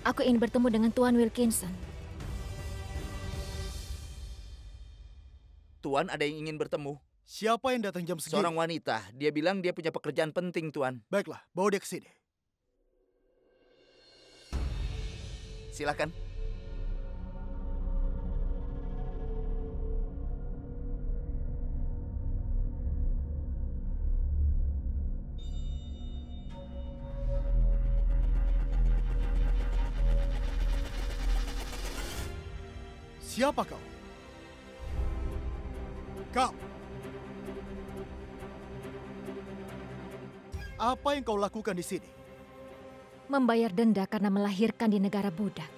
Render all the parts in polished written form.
Aku ingin bertemu dengan Tuan Wilkinson. Tuan ada yang ingin bertemu. Siapa yang datang jam segini? Seorang wanita. Dia bilang dia punya pekerjaan penting, Tuan. Baiklah, bawa dia ke sini. Silakan. Siapa kau? Kau! Apa yang kau lakukan di sini? Membayar denda karena melahirkan di negara budak.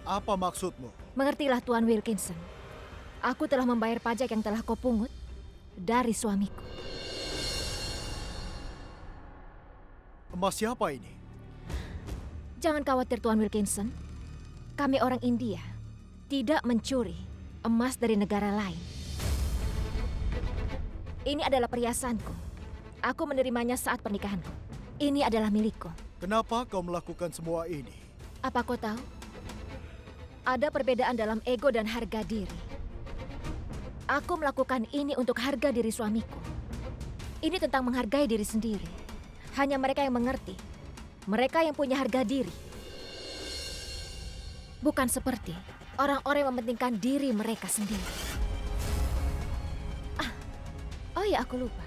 Apa maksudmu? Mengertilah Tuan Wilkinson. Aku telah membayar pajak yang telah kau pungut dari suamiku. Emas siapa ini? Jangan khawatir Tuan Wilkinson. Kami orang India tidak mencuri emas dari negara lain. Ini adalah perhiasanku. Aku menerimanya saat pernikahanku. Ini adalah milikku. Kenapa kau melakukan semua ini? Apa kau tahu? Ada perbedaan dalam ego dan harga diri. Aku melakukan ini untuk harga diri suamiku. Ini tentang menghargai diri sendiri. Hanya mereka yang mengerti. Mereka yang punya harga diri. Bukan seperti orang-orang yang mementingkan diri mereka sendiri. Oh ya, aku lupa.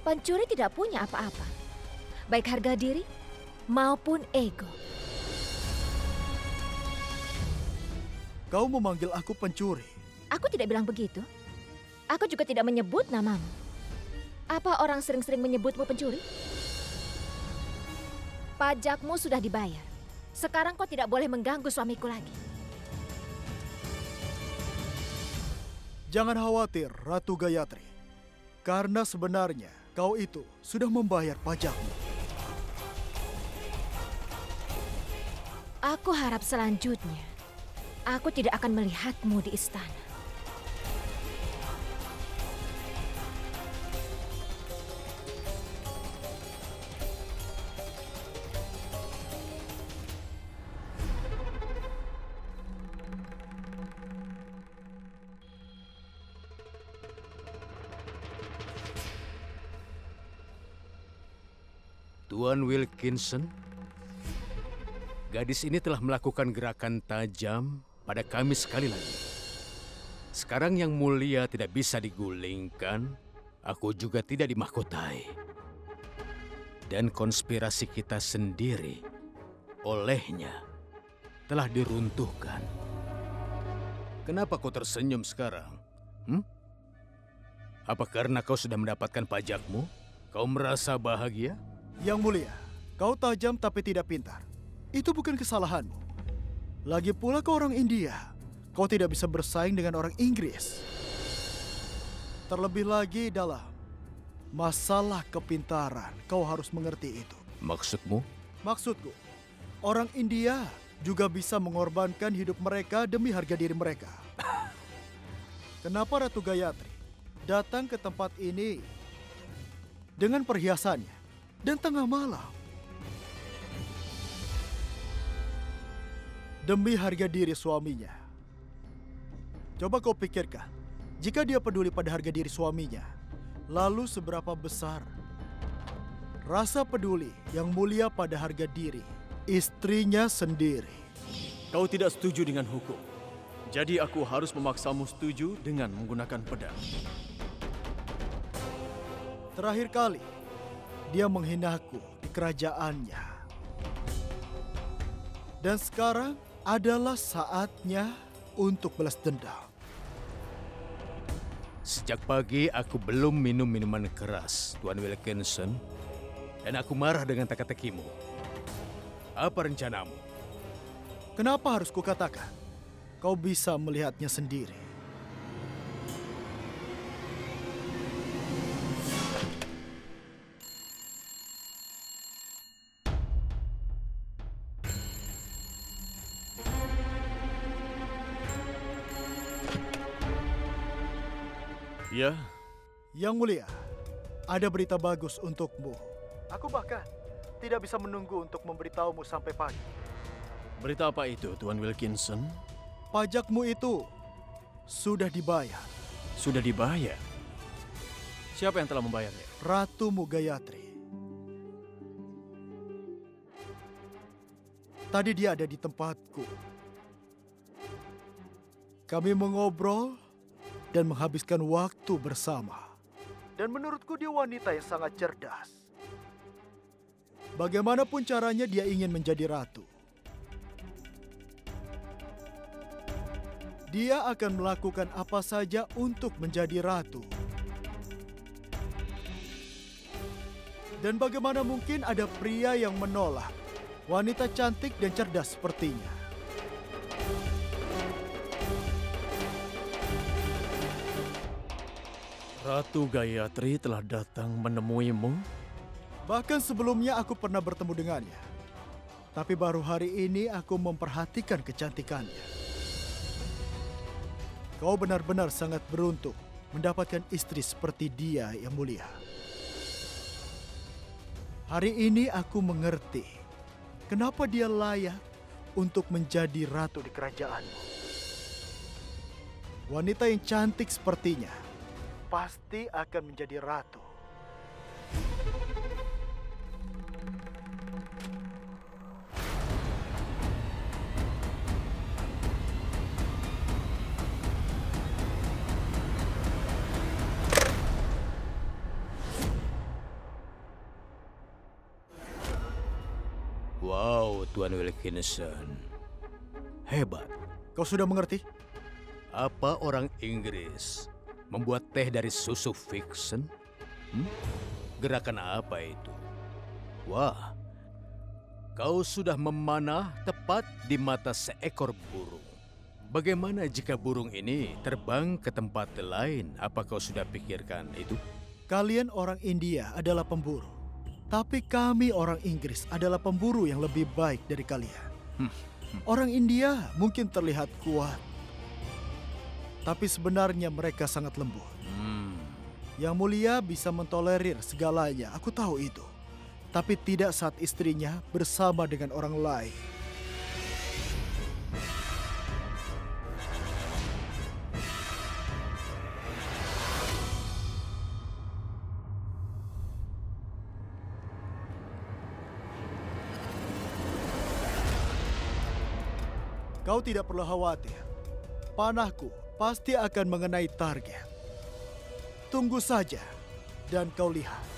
Pencuri tidak punya apa-apa. Baik harga diri maupun ego. Kau memanggil aku pencuri. Aku tidak bilang begitu. Aku juga tidak menyebut namamu. Apa orang sering-sering menyebutmu pencuri? Pajakmu sudah dibayar. Sekarang kau tidak boleh mengganggu suamiku lagi. Jangan khawatir, Ratu Gayatri. Karena sebenarnya kau itu sudah membayar pajakmu. Aku harap selanjutnya aku tidak akan melihatmu di istana. Tuan Wilkinson, gadis ini telah melakukan gerakan tajam pada kami sekali lagi. Sekarang yang mulia tidak bisa digulingkan, aku juga tidak dimahkotai. Dan konspirasi kita sendiri olehnya telah diruntuhkan. Kenapa kau tersenyum sekarang? Apa karena kau sudah mendapatkan pajakmu? Kau merasa bahagia? Yang mulia, kau tajam tapi tidak pintar. Itu bukan kesalahanmu. Lagi pula kau orang India. Kau tidak bisa bersaing dengan orang Inggris. Terlebih lagi dalam masalah kepintaran, kau harus mengerti itu. Maksudmu? Maksudku, orang India juga bisa mengorbankan hidup mereka demi harga diri mereka. Kenapa Ratu Gayatri datang ke tempat ini dengan perhiasannya dan tengah malam? Demi harga diri suaminya. Coba kau pikirkan, jika dia peduli pada harga diri suaminya, lalu seberapa besar rasa peduli yang mulia pada harga diri istrinya sendiri. Kau tidak setuju dengan hukum. Jadi aku harus memaksamu setuju dengan menggunakan pedang. Terakhir kali, dia menghinaku di kerajaannya. Dan sekarang adalah saatnya untuk balas dendam. Sejak pagi aku belum minum minuman keras, Tuan Wilkinson. Dan aku marah dengan teka-tekimu. Apa rencanamu? Kenapa harus kukatakan? Kau bisa melihatnya sendiri. Ya, Yang Mulia, ada berita bagus untukmu. Aku bahkan tidak bisa menunggu untuk memberitahumu sampai pagi. berita apa itu, Tuan Wilkinson? Pajakmu itu sudah dibayar. Sudah dibayar? Siapa yang telah membayarnya? Ratumu Gayatri. Tadi dia ada di tempatku. Kami mengobrol dan menghabiskan waktu bersama. Dan menurutku dia wanita yang sangat cerdas. Bagaimanapun caranya dia ingin menjadi ratu. Dia akan melakukan apa saja untuk menjadi ratu. Dan bagaimana mungkin ada pria yang menolak wanita cantik dan cerdas sepertinya? Ratu Gayatri telah datang menemuimu? Bahkan sebelumnya aku pernah bertemu dengannya. Tapi baru hari ini aku memperhatikan kecantikannya. Kau benar-benar sangat beruntung mendapatkan istri seperti dia, Yang Mulia. Hari ini aku mengerti kenapa dia layak untuk menjadi ratu di kerajaanmu. Wanita yang cantik sepertinya pasti akan menjadi ratu. Wow, Tuan Wilkinson. Hebat. Kau sudah mengerti? Apa orang Inggris membuat teh dari susu Vixen? Gerakan apa itu? Wah, kau sudah memanah tepat di mata seekor burung. Bagaimana jika burung ini terbang ke tempat lain? Apa kau sudah pikirkan itu? Kalian orang India adalah pemburu. Tapi kami orang Inggris adalah pemburu yang lebih baik dari kalian. Orang India mungkin terlihat kuat. Tapi sebenarnya mereka sangat lembut. Yang Mulia bisa mentolerir segalanya, aku tahu itu. Tapi tidak saat istrinya bersama dengan orang lain. Kau tidak perlu khawatir. Panahku pasti akan mengenai target. Tunggu saja dan kau lihat.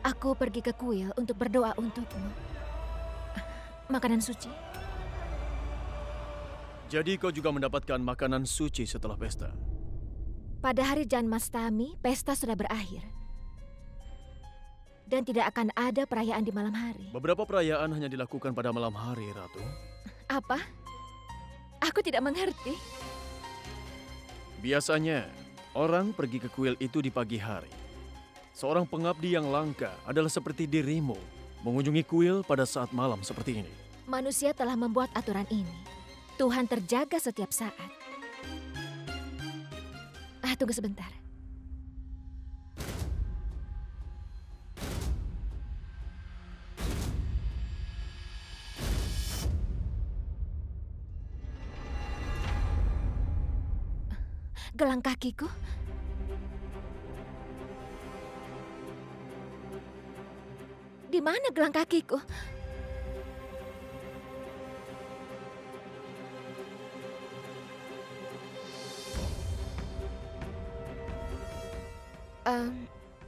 Aku pergi ke kuil untuk berdoa untukmu. Makanan suci. Jadi kau juga mendapatkan makanan suci setelah pesta? Pada hari Janmastami, pesta sudah berakhir. Dan tidak akan ada perayaan di malam hari. Beberapa perayaan hanya dilakukan pada malam hari, Ratu. Apa? Aku tidak mengerti. Biasanya, orang pergi ke kuil itu di pagi hari. Seorang pengabdi yang langka adalah seperti dirimu, mengunjungi kuil pada saat malam seperti ini. Manusia telah membuat aturan ini. Tuhan terjaga setiap saat. Tunggu sebentar. Gelang kakiku. Di mana gelang kakiku?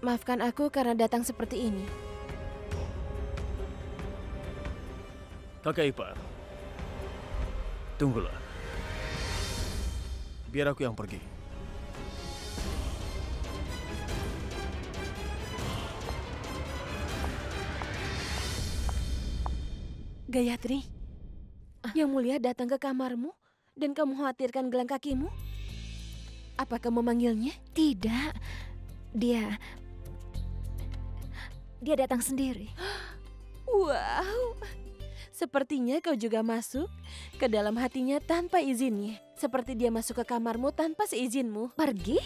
Maafkan aku karena datang seperti ini. Kakak ipar, tunggulah. Biar aku yang pergi. Gayatri, Yang Mulia datang ke kamarmu dan kamu khawatirkan gelang kakimu? Apa kamu memanggilnya? Tidak. Dia datang sendiri. Wow. Sepertinya kau juga masuk ke dalam hatinya tanpa izinnya. Seperti dia masuk ke kamarmu tanpa seizinmu. Pergi?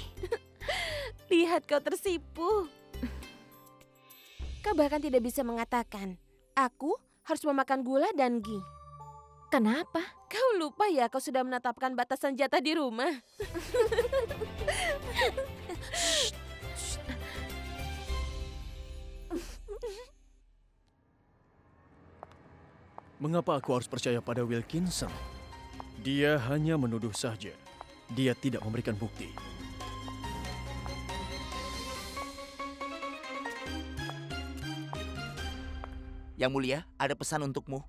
Lihat kau tersipu. Kau bahkan tidak bisa mengatakan, aku harus memakan gula dan ghee. Kenapa? Kau lupa ya kau sudah menetapkan batasan jatah di rumah. Mengapa aku harus percaya pada Wilkinson? Dia hanya menuduh saja. Dia tidak memberikan bukti. Yang Mulia, ada pesan untukmu.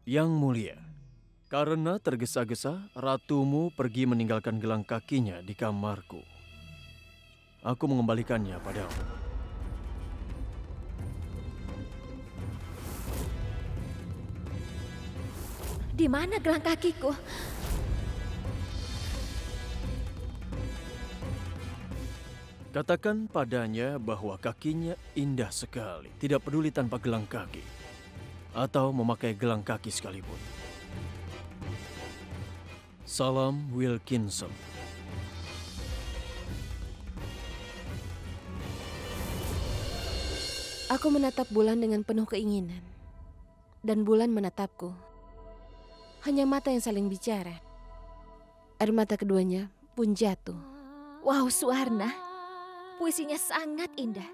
Yang Mulia, karena tergesa-gesa, ratumu pergi meninggalkan gelang kakinya di kamarku. Aku mengembalikannya padamu. Di mana gelang kakiku? Katakan padanya bahwa kakinya indah sekali, tidak peduli tanpa gelang kaki. Atau memakai gelang kaki sekalipun. Salam Wilkinson. Aku menatap bulan dengan penuh keinginan. Dan bulan menatapku. Hanya mata yang saling bicara. Air mata keduanya pun jatuh. Wow, Suwarna. Puisinya sangat indah.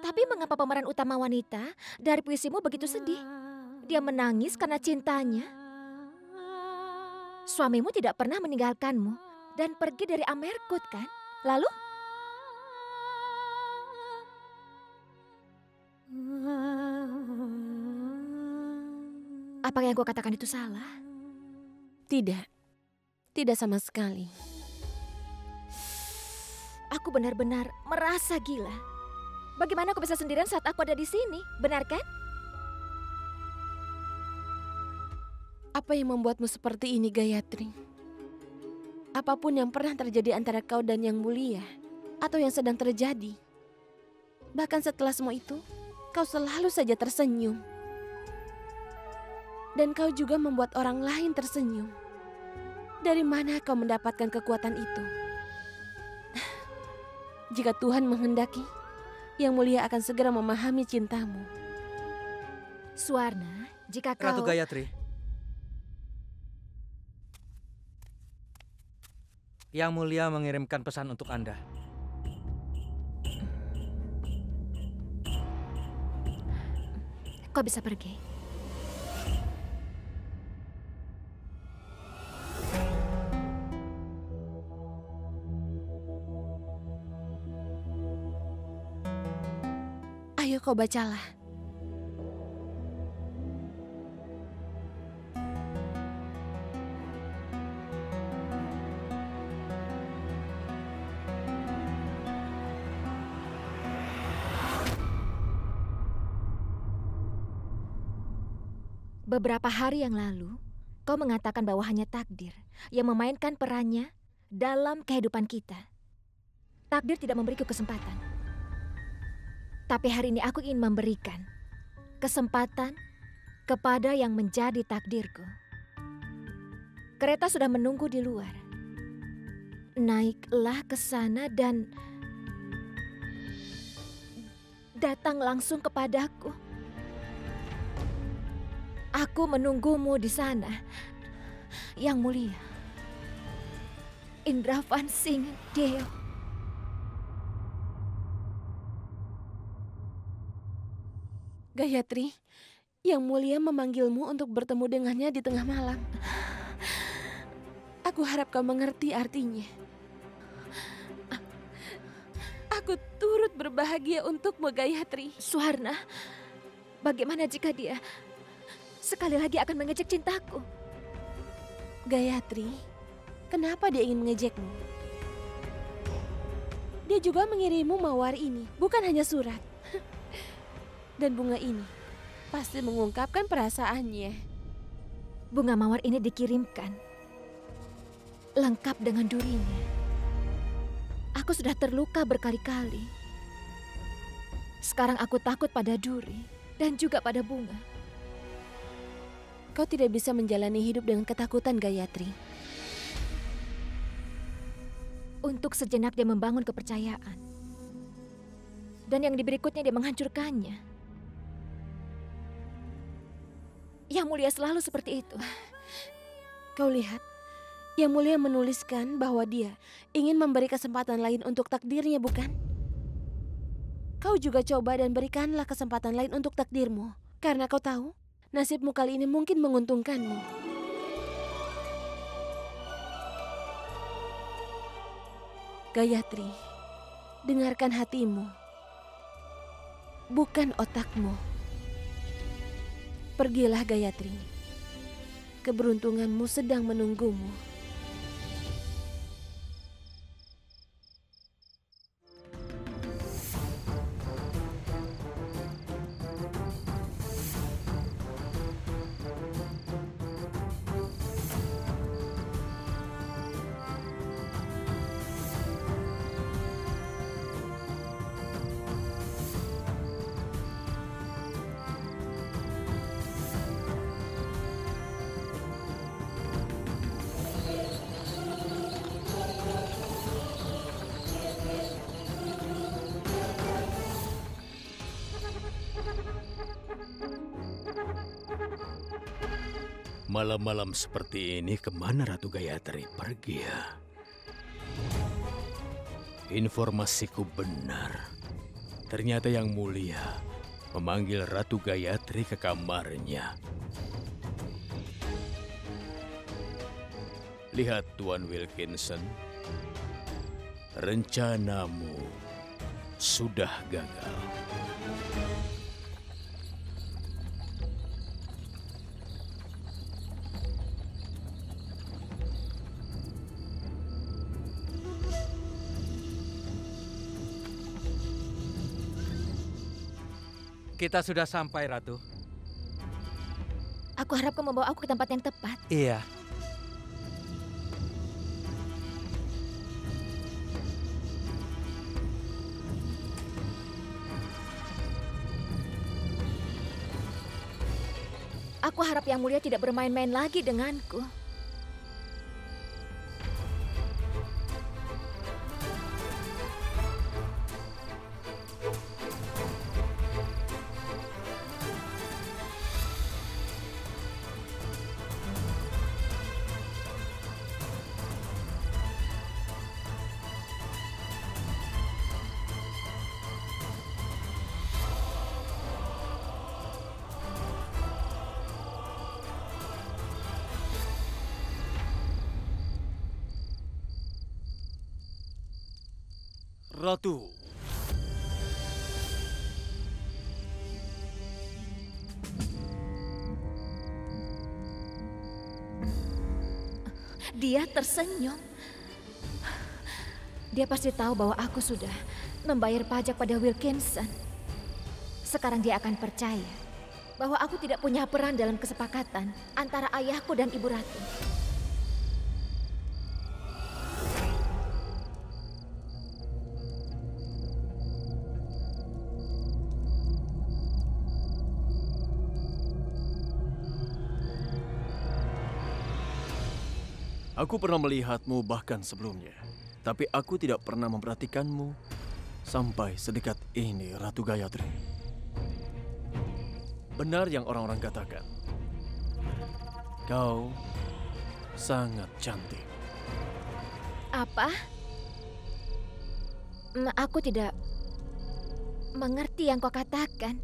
Tapi mengapa pemeran utama wanita dari puisimu begitu sedih? Dia menangis karena cintanya. Suamimu tidak pernah meninggalkanmu dan pergi dari Amerkut, kan? Lalu? Apa yang kau katakan itu salah? Tidak. Tidak sama sekali. Aku benar-benar merasa gila. Bagaimana aku bisa sendirian saat aku ada di sini? Benar kan? Apa yang membuatmu seperti ini, Gayatri? Apapun yang pernah terjadi antara kau dan Yang Mulia, atau yang sedang terjadi. Bahkan setelah semua itu, kau selalu saja tersenyum. Dan kau juga membuat orang lain tersenyum. Dari mana kau mendapatkan kekuatan itu? Jika Tuhan menghendaki, Yang Mulia akan segera memahami cintamu. Suwarna, jika kau... Ratu Gayatri. Yang Mulia mengirimkan pesan untuk Anda. Kau bisa pergi. Ayo kau bacalah. Beberapa hari yang lalu, kau mengatakan bahwa hanya takdir yang memainkan perannya dalam kehidupan kita. Takdir tidak memberiku kesempatan. Tapi hari ini aku ingin memberikan kesempatan kepada yang menjadi takdirku. Kereta sudah menunggu di luar. Naiklah ke sana dan datang langsung kepadaku. Aku menunggumu di sana, Yang Mulia. Indravan Singh Deo. Gayatri, Yang Mulia memanggilmu untuk bertemu dengannya di tengah malam. Aku harap kau mengerti artinya. Aku Aku turut berbahagia untukmu, Gayatri. Suwarna, Bagaimana jika dia sekali lagi akan mengejek cintaku? Gayatri, kenapa dia ingin mengejekmu? Dia juga mengirimmu mawar ini, bukan hanya surat. Dan bunga ini pasti mengungkapkan perasaannya. Bunga mawar ini dikirimkan lengkap dengan durinya. Aku sudah terluka berkali-kali. Sekarang aku takut pada duri dan juga pada bunga. Kau tidak bisa menjalani hidup dengan ketakutan, Gayatri. Untuk sejenak dia membangun kepercayaan. Dan yang berikutnya dia menghancurkannya. Yang Mulia selalu seperti itu. Kau lihat, Yang Mulia menuliskan bahwa dia ingin memberi kesempatan lain untuk takdirnya, bukan? Kau juga coba dan berikanlah kesempatan lain untuk takdirmu. Karena kau tahu, nasibmu kali ini mungkin menguntungkanmu. Gayatri, dengarkan hatimu, bukan otakmu. Pergilah, Gayatri. Keberuntunganmu sedang menunggumu. Malam-malam seperti ini kemana Ratu Gayatri pergi ya? Informasiku benar. Ternyata Yang Mulia memanggil Ratu Gayatri ke kamarnya. Lihat Tuan Wilkinson, rencanamu sudah gagal. Kita sudah sampai, Ratu. Aku harap kau membawa aku ke tempat yang tepat. Iya. Aku harap Yang Mulia tidak bermain-main lagi denganku. Ratu. Dia tersenyum. Dia pasti tahu bahwa aku sudah membayar pajak pada Wilkinson. Sekarang dia akan percaya bahwa aku tidak punya peran dalam kesepakatan antara ayahku dan Ibu Ratu. Aku pernah melihatmu bahkan sebelumnya, tapi aku tidak pernah memperhatikanmu sampai sedekat ini, Ratu Gayatri. Benar yang orang-orang katakan. Kau sangat cantik. Apa? Aku tidak mengerti yang kau katakan.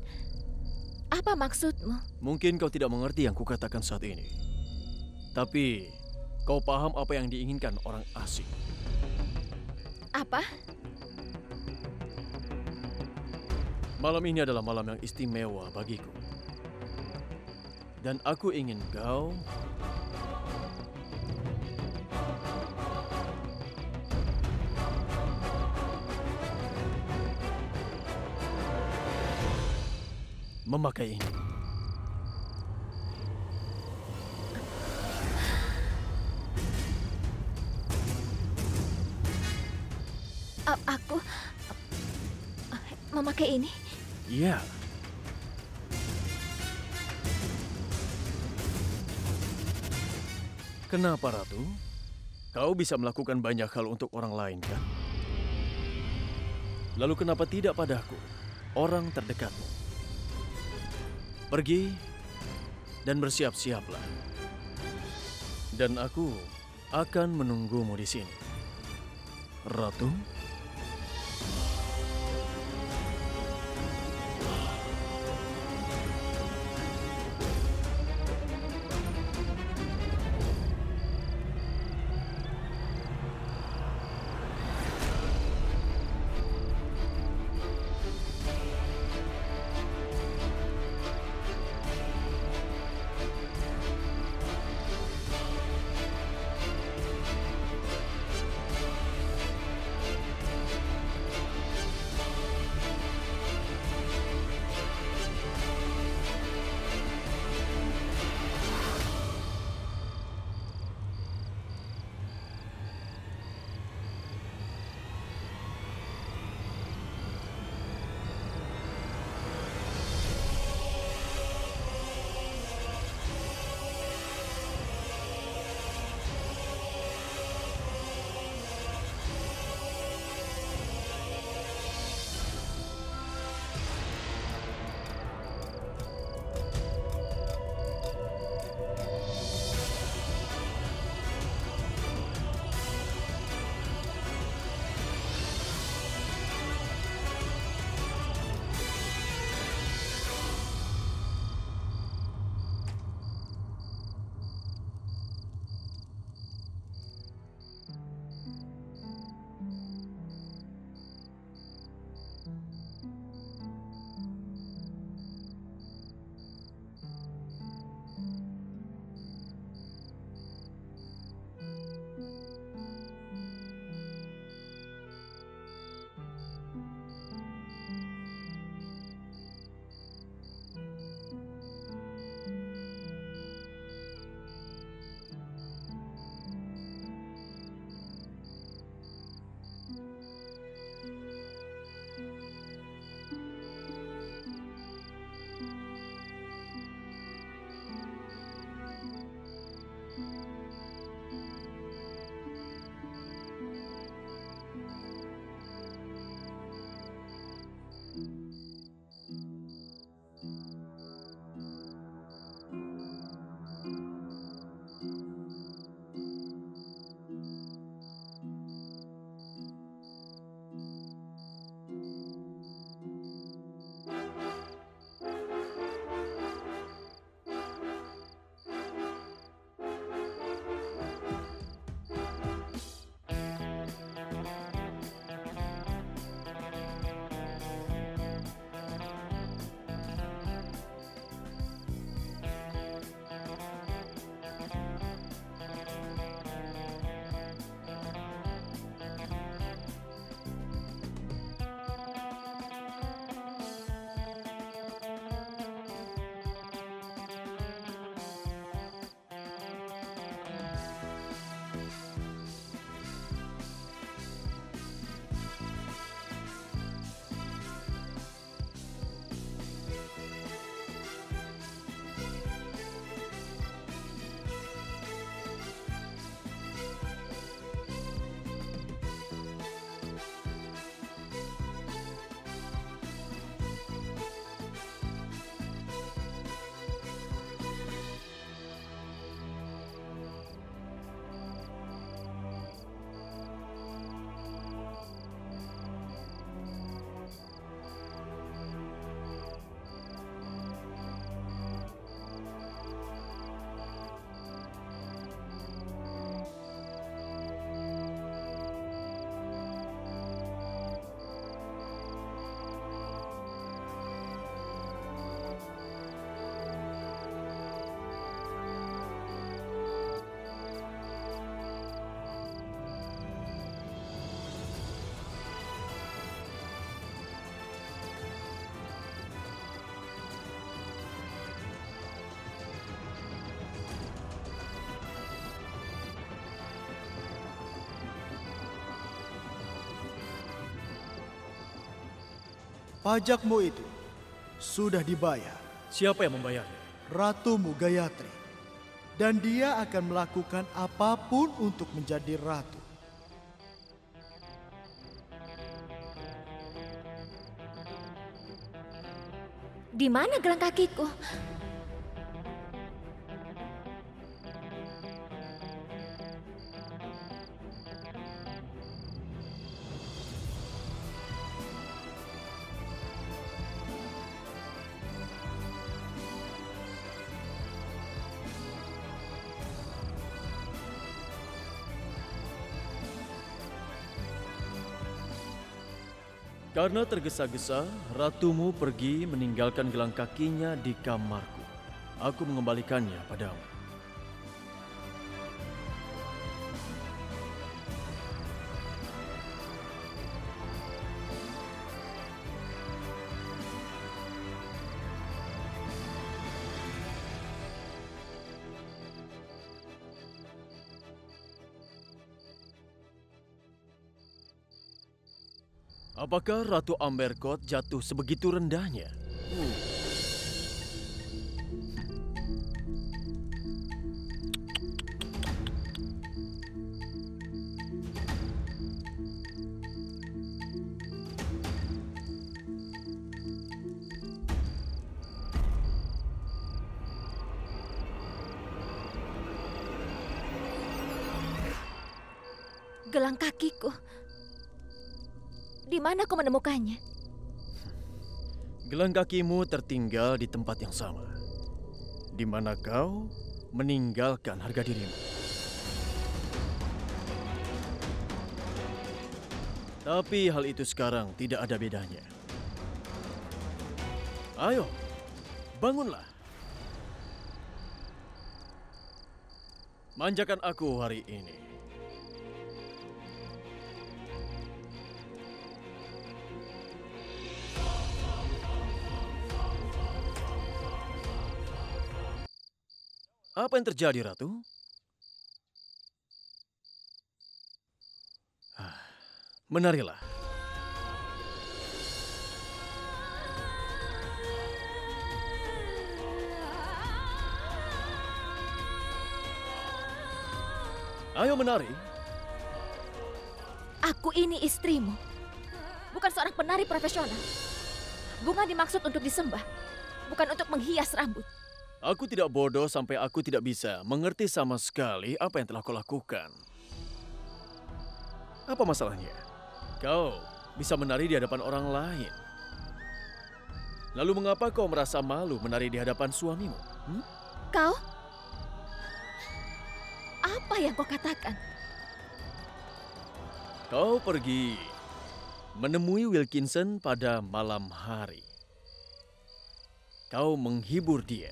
Apa maksudmu? Mungkin kau tidak mengerti yang kukatakan saat ini. Tapi kau paham apa yang diinginkan orang asing. Apa? Malam ini adalah malam yang istimewa bagiku. Dan aku ingin kau memakai ini. Aku memakai ini? Ya. Kenapa, Ratu? Kau bisa melakukan banyak hal untuk orang lain, kan? Lalu kenapa tidak padaku, orang terdekatmu? Pergi dan bersiap-siaplah. Dan aku akan menunggumu di sini. Ratu? Pajakmu itu sudah dibayar. Siapa yang membayarnya? Ratumu Gayatri. Dan dia akan melakukan apapun untuk menjadi ratu. Di mana gelang kakiku? Karena tergesa-gesa, ratumu pergi meninggalkan gelang kakinya di kamarku. Aku mengembalikannya padamu. Apakah Ratu Amberkot jatuh sebegitu rendahnya? Gelang kakiku. Di mana kau menemukannya? Gelang kakimu tertinggal di tempat yang sama, di mana kau meninggalkan harga dirimu. Tapi hal itu sekarang tidak ada bedanya. Ayo, bangunlah. Manjakan aku hari ini. Apa yang terjadi, Ratu? Menarilah. Ayo menari. Aku ini istrimu. Bukan seorang penari profesional. Bunga dimaksud untuk disembah, bukan untuk menghias rambut. Aku tidak bodoh sampai aku tidak bisa mengerti sama sekali apa yang telah kau lakukan. Apa masalahnya? Kau bisa menari di hadapan orang lain. Lalu mengapa kau merasa malu menari di hadapan suamimu? Kau? Apa yang kau katakan? Kau pergi menemui Wilkinson pada malam hari. Kau menghibur dia.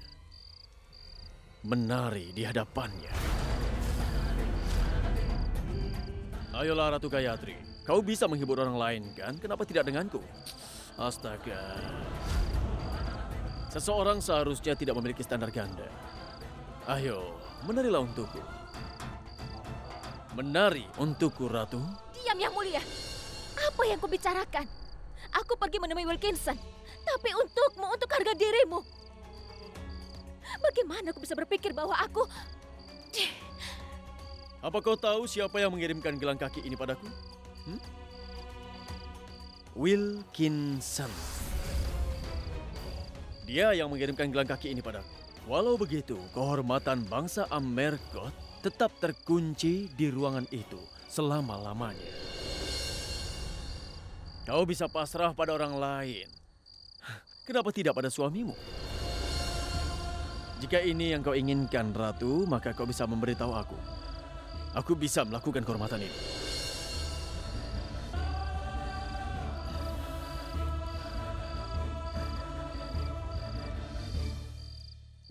Menari di hadapannya. Ayolah Ratu Gayatri, kau bisa menghibur orang lain kan? Kenapa tidak denganku? Astaga. Seseorang seharusnya tidak memiliki standar ganda. Ayo, menarilah untukku. Menari untukku, Ratu. Diam, Yang Mulia. Apa yang kau bicarakan? Aku pergi menemui Wilkinson, tapi untukmu, untuk harga dirimu. Bagaimana aku bisa berpikir bahwa aku... Apa kau tahu siapa yang mengirimkan gelang kaki ini padaku? Wilkinson. Dia yang mengirimkan gelang kaki ini padaku. Walau begitu, kehormatan bangsa Amberkot tetap terkunci di ruangan itu selama-lamanya. Kau bisa pasrah pada orang lain. Kenapa tidak pada suamimu? Jika ini yang kau inginkan, Ratu, maka kau bisa memberitahu aku. Aku bisa melakukan kehormatan ini.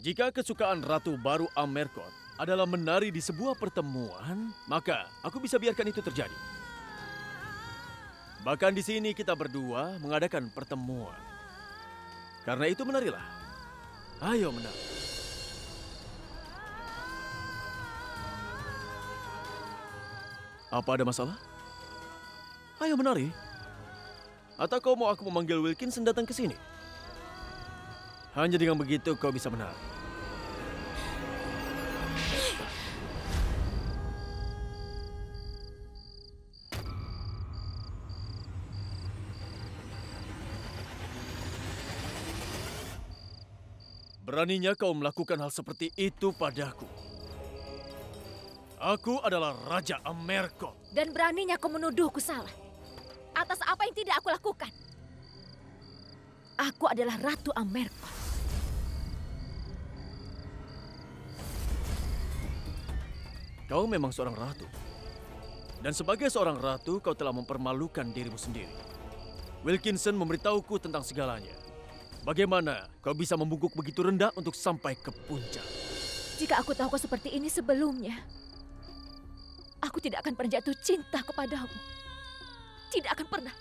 Jika kesukaan Ratu baru Amberkot adalah menari di sebuah pertemuan, maka aku bisa biarkan itu terjadi. Bahkan di sini kita berdua mengadakan pertemuan. Karena itu menarilah. Ayo menari. Apa ada masalah? Ayo menari. Atau kau mau aku memanggil Wilkinson datang ke sini? Hanya dengan begitu kau bisa menari. Beraninya kau melakukan hal seperti itu padaku. Aku adalah Raja Amerko. Dan beraninya kau menuduhku salah atas apa yang tidak aku lakukan. Aku adalah Ratu Amerko. Kau memang seorang ratu. Dan sebagai seorang ratu, kau telah mempermalukan dirimu sendiri. Wilkinson memberitahuku tentang segalanya. Bagaimana kau bisa membungkuk begitu rendah untuk sampai ke puncak? Jika aku tahu kau seperti ini sebelumnya, aku tidak akan pernah jatuh cinta kepadamu. Tidak akan pernah.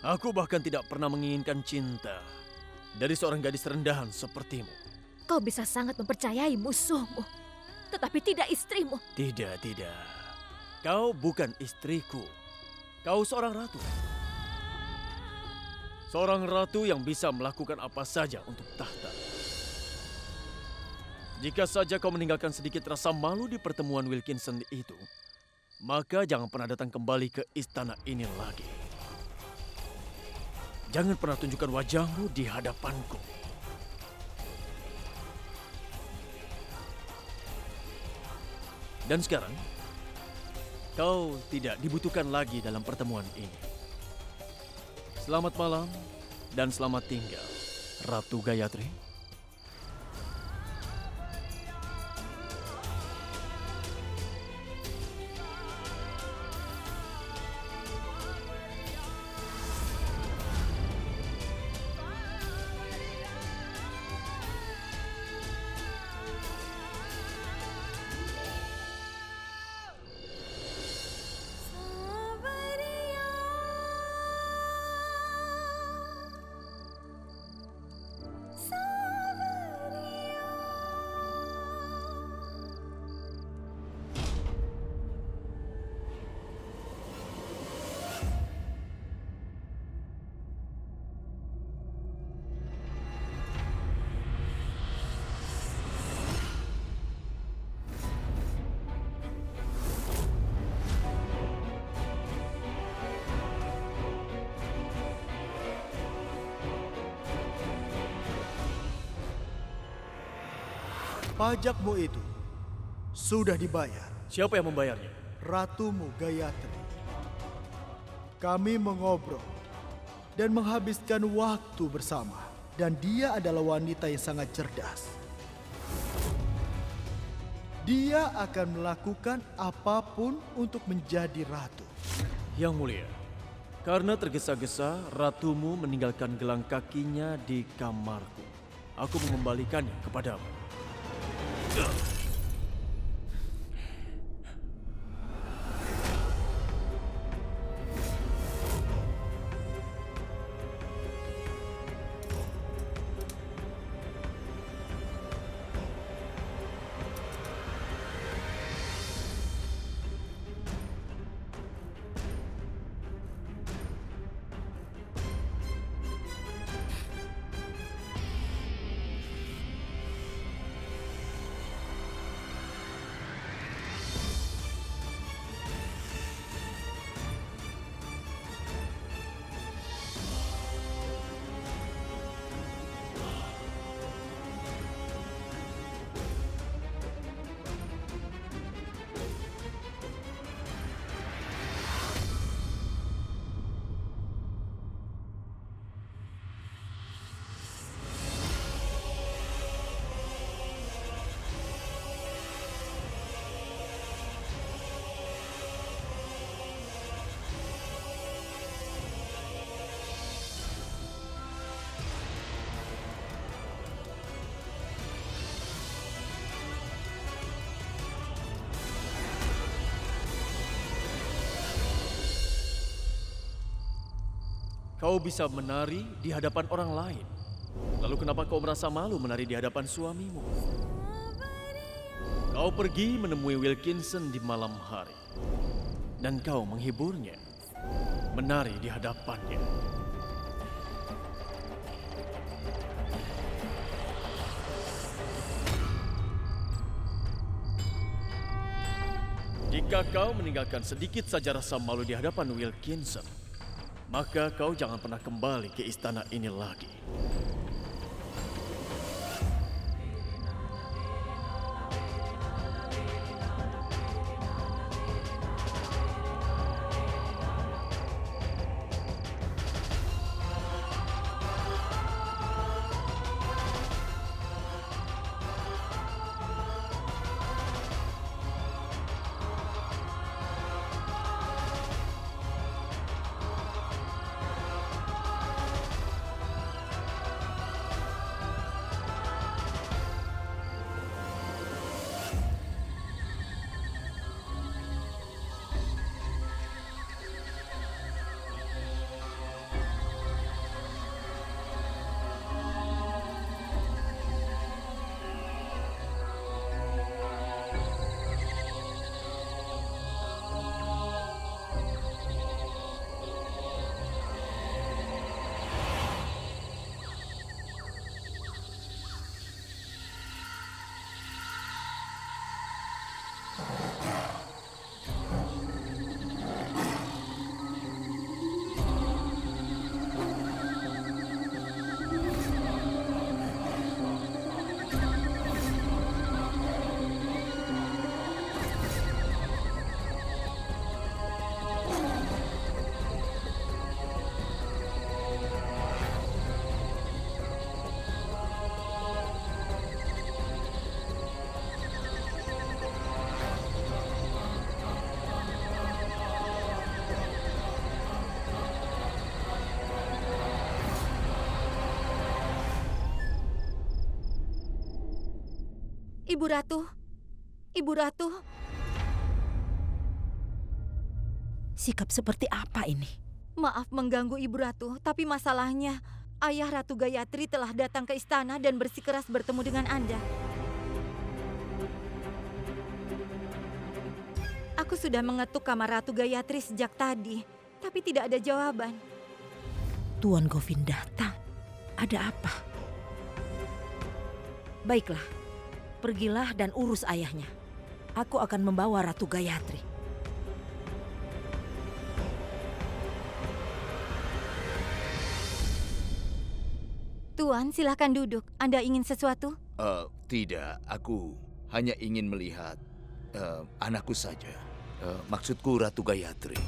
Aku bahkan tidak pernah menginginkan cinta dari seorang gadis rendahan sepertimu. Kau bisa sangat mempercayai musuhmu, tetapi tidak istrimu. Tidak. Kau bukan istriku. Kau seorang ratu. Seorang ratu yang bisa melakukan apa saja untuk tahta. Jika saja kau meninggalkan sedikit rasa malu di pertemuan Wilkinson itu, maka jangan pernah datang kembali ke istana ini lagi. Jangan pernah tunjukkan wajahmu di hadapanku. Dan sekarang, kau tidak dibutuhkan lagi dalam pertemuan ini. Selamat malam dan selamat tinggal, Ratu Gayatri. Pajakmu itu sudah dibayar. Siapa yang membayarnya? Ratumu Gayatri. Kami mengobrol dan menghabiskan waktu bersama. Dan dia adalah wanita yang sangat cerdas. Dia akan melakukan apapun untuk menjadi ratu. Yang mulia, karena tergesa-gesa ratumu meninggalkan gelang kakinya di kamarku. Aku mengembalikannya kepadamu. Kau bisa menari di hadapan orang lain. Lalu kenapa kau merasa malu menari di hadapan suamimu? Kau pergi menemui Wilkinson di malam hari. Dan kau menghiburnya. Menari di hadapannya. Jika kau meninggalkan sedikit saja rasa malu di hadapan Wilkinson, maka kau jangan pernah kembali ke istana ini lagi. Ibu Ratu, Ibu Ratu. Sikap seperti apa ini? Maaf mengganggu Ibu Ratu, tapi masalahnya Ayah Ratu Gayatri telah datang ke istana dan bersikeras bertemu dengan Anda. Aku sudah mengetuk kamar Ratu Gayatri sejak tadi, tapi tidak ada jawaban. Tuan Govin datang. Ada apa? Baiklah, pergilah dan urus ayahnya. Aku akan membawa Ratu Gayatri. Tuan, silakan duduk. Anda ingin sesuatu? Tidak, aku hanya ingin melihat anakku saja. Maksudku Ratu Gayatri.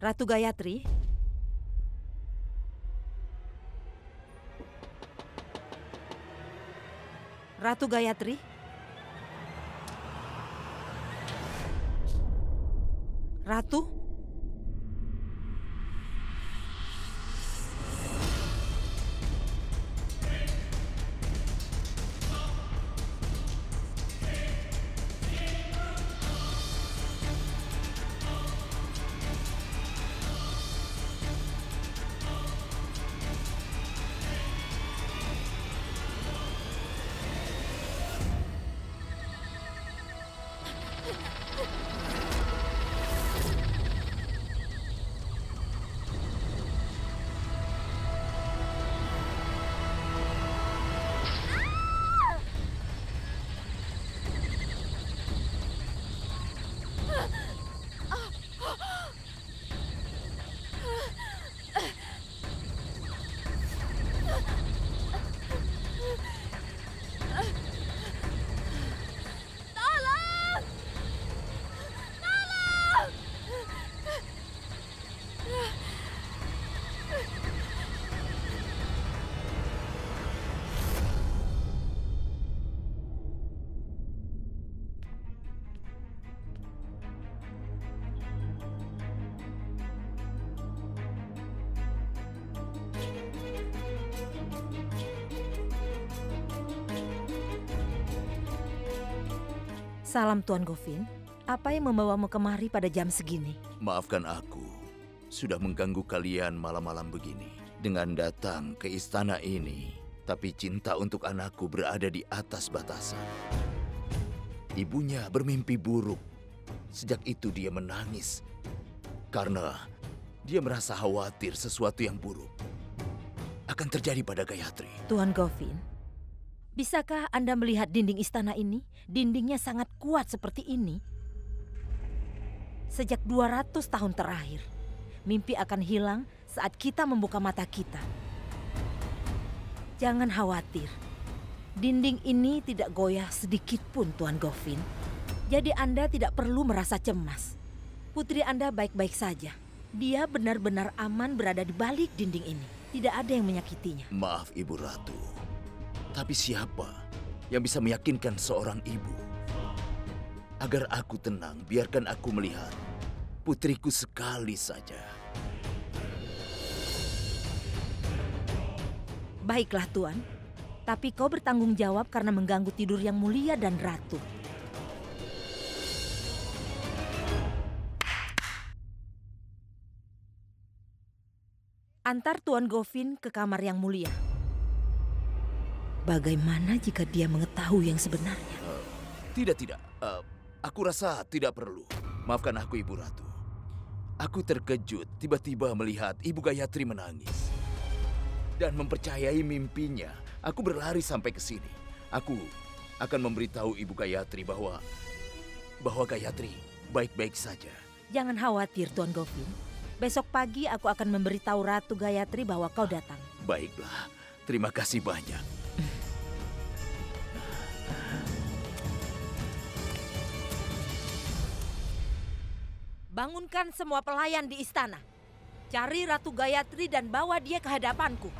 Ratu Gayatri? Ratu Gayatri? Ratu? Salam Tuan Govin. Apa yang membawamu kemari pada jam segini? Maafkan aku, sudah mengganggu kalian malam-malam begini. Dengan datang ke istana ini, tapi cinta untuk anakku berada di atas batasan. Ibunya bermimpi buruk. Sejak itu dia menangis. Karena dia merasa khawatir sesuatu yang buruk. akan terjadi pada Gayatri. Tuan Govin, bisakah Anda melihat dinding istana ini? Dindingnya sangat kuat seperti ini. Sejak 200 tahun terakhir, mimpi akan hilang saat kita membuka mata kita. Jangan khawatir, dinding ini tidak goyah sedikit pun, Tuan Govin. Jadi Anda tidak perlu merasa cemas. Putri Anda baik-baik saja. Dia benar-benar aman berada di balik dinding ini. Tidak ada yang menyakitinya. Maaf Ibu Ratu, tapi siapa yang bisa meyakinkan seorang ibu? Agar aku tenang, biarkan aku melihat putriku sekali saja. Baiklah Tuan, tapi kau bertanggung jawab karena mengganggu tidur yang mulia dan ratu. Antar Tuan Govin ke kamar yang mulia. Bagaimana jika dia mengetahui yang sebenarnya? Tidak. Aku rasa tidak perlu. Maafkan aku, Ibu Ratu. Aku terkejut tiba-tiba melihat Ibu Gayatri menangis. Dan mempercayai mimpinya, aku berlari sampai ke sini. Aku akan memberitahu Ibu Gayatri bahwa Gayatri baik-baik saja. Jangan khawatir, Tuan Govin. Besok pagi aku akan memberitahu Ratu Gayatri bahwa kau datang. Baiklah, terima kasih banyak. Bangunkan semua pelayan di istana. Cari Ratu Gayatri dan bawa dia ke hadapanku.